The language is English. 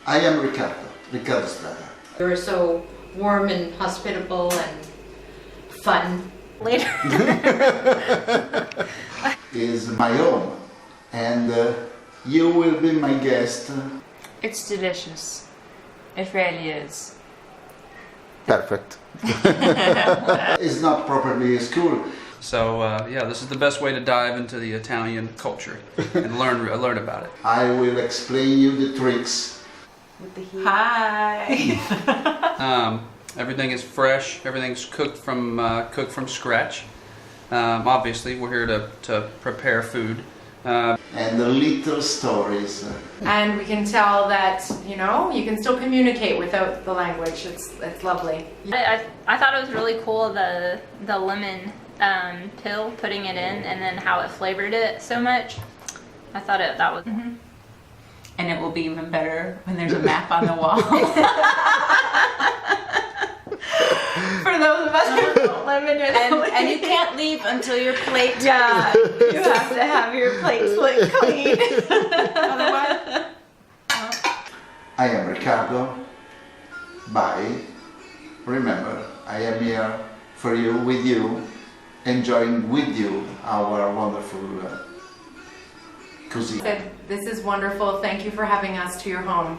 I am Riccardo's brother. You're so warm and hospitable and fun. Later. Is my home, and you will be my guest. It's delicious. It really is. Perfect. It's not properly a school. So yeah, this is the best way to dive into the Italian culture and learn about it. I will explain you the tricks. With the heat. Hi. Everything is fresh. Everything's cooked from scratch. Obviously, we're here to prepare food. And the little stories. And we can tell that, you know, you can still communicate without the language. It's lovely. I thought it was really cool the lemon pill, putting it in, and then how it flavored it so much. I thought that was. Mm-hmm. And it will be even better when there's a map on the wall. For those of us who don't live in Italy. And you can't leave until your plate. Yeah, you have to have your plate split clean. Otherwise. I am Riccardo. Bye. Remember, I am here for you, with you, enjoying with you our wonderful cuisine. Said, this is wonderful. Thank you for having us to your home.